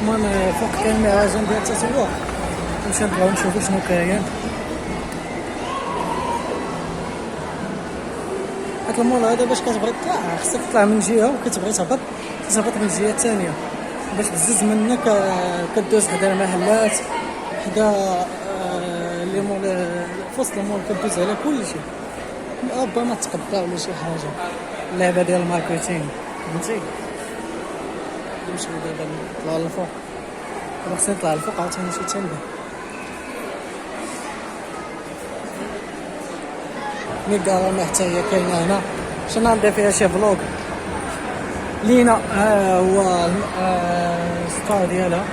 المهم فوق كاين مهرجان ديال التسوق، نمشيو نبغيو نشوفو شنو كاين. هاد المول هذا باش كتبغي تطلع خصك تطلع من جهه، وكتبغي تهبط من الجهه الثانيه. باش تزز منك كدوز حدا المحلات، حدا لي مول في وسط المول، كدوز على كلشي. ربما تقطع ولا شي حاجه، اللعبه ديال الماركتينغ فهمتي. نمشيو دابا نطلعو للفوق، دابا خصني نطلع للفوق عاوتاني نمشي تنبه. ميغا حتى هي كاينه هنا، شنو ندير فيها شي فلوق لينا. هو ستار ديالها.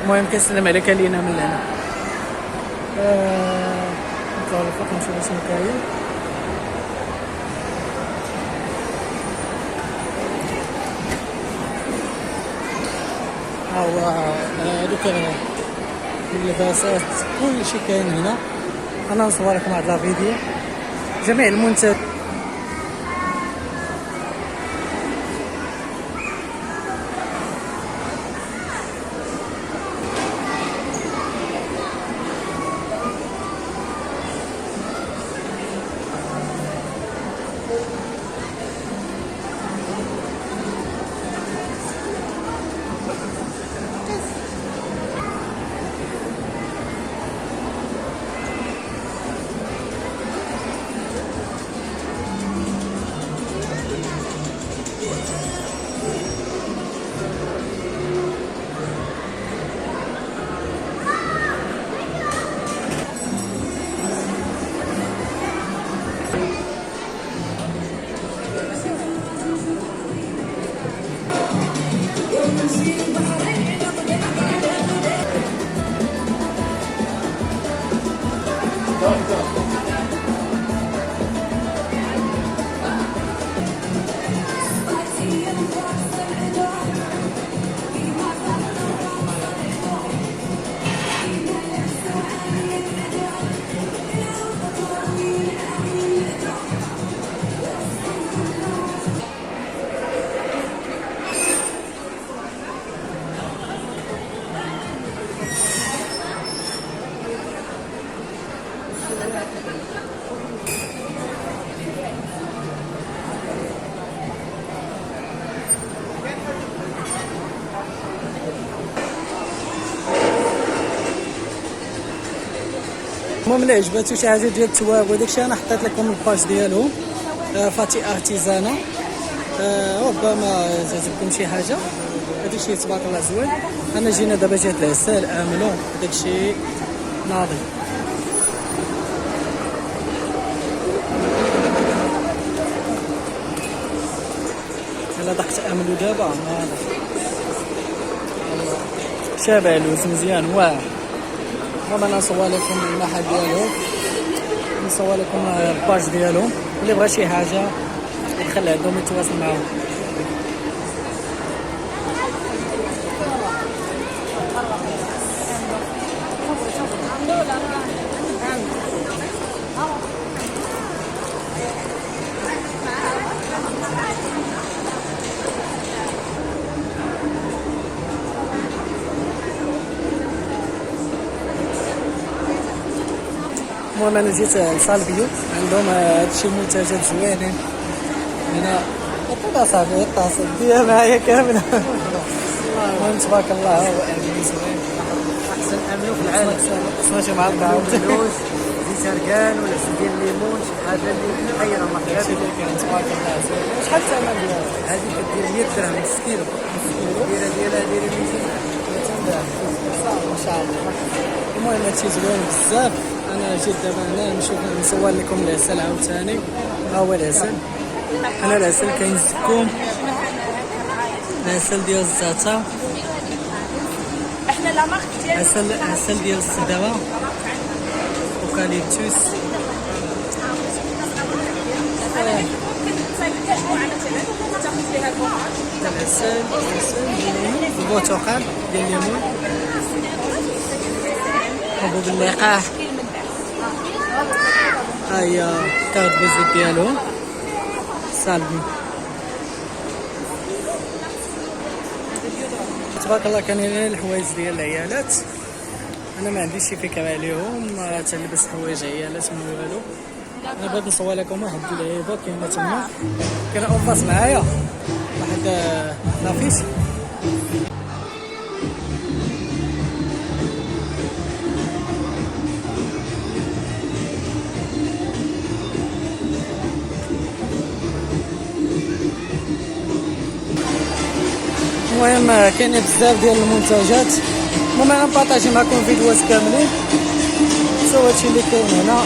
المهم كنسلم عليك لينا من هنا. نطلعو للفوق نشوفو شنو كاين. ها هو دوك اللباسات كلشي كاين هنا. انا نصور لكم هاد لا فيديو جميع المنتجات. المهم اللي عجباتو شي حاجه ديال التواب وداكشي انا حطيت لكم الباج ديالهم فاتي ارتيزانا. ربما تعجبكم شي حاجه. هادشي تبارك الله زوين. انا جينا دابا جهه العسال املو داكشي ناضي. الا ضحكت املو دابا شابه لوز مزيان واعر. المهم انا نصور لكم المحل ديالهم، نصور لكم الباج ديالهم، اللي بغى شي حاجه يدخل عندهم يتواصل معاهم. المهم انا جيت لصالبيو عندهم هادشي منتجات زوينين هنا. طلع صافي اتصل ديها معايا كامله. المهم تبارك الله هو امين زوين، احسن املو في العالم. سمعتي مع الدعوه زيت ركان ولا زيت ديال الليمون شي حاجه اللي خيره ما خيرش تبارك الله زوين. شحال الثمن ديالها؟ هذه كدير 100 درهم نص كيلو. ديالها دايره 200 درهم ما شاء الله. المهم هادشي زوين بزاف. انا جيت دابا هنا نشوف نصور لكم العسل عاوتاني. ها هو العسل. انا العسل كاين الزكوم، العسل ديال الزعتر، احنا لا مارك ديال عسل ديال السدوه، اوكاليبتوس. العسل البرتقال ديال الليمون، حبوب اللقاح. ها هي كارت فيزيت ديالهم. سالبي تبارك الله كاينين الحوايج ديال العيالات. انا ما عنديش شي فكره عليهم، تلبس حوايج عيالات ما والو. انا بغيت نصور لكم واحد اللعيبه كاينه تما، كاين اونفاس معايا واحد لافيش. المهم كاينين بزاف ديال المنتجات. المهم انا نبارطاجي معكم فيديوهات كاملين. سوا هادشي اللي كاين هنا.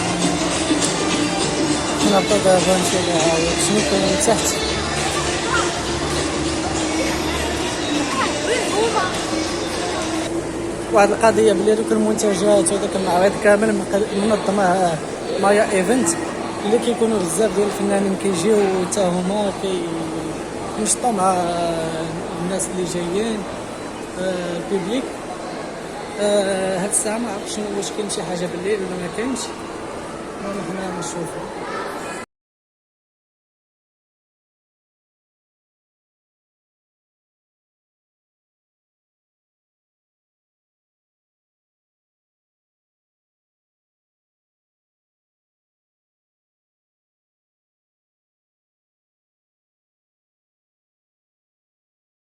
نبقى دابا نشوفو شنو كاين من تحت. واحد القضيه بلي دوك المنتجات وداك المعرض كامل منظمه مايا ايفنت، اللي كيكونوا بزاف ديال الفنانين كيجيو حتى هما كينشطوا مع الناس اللي جايين بيبليك. هاد الساعه ما عرفتش واش كاين شي حاجه بالليل ولا ما كاينش. المهم حنا نشوفو.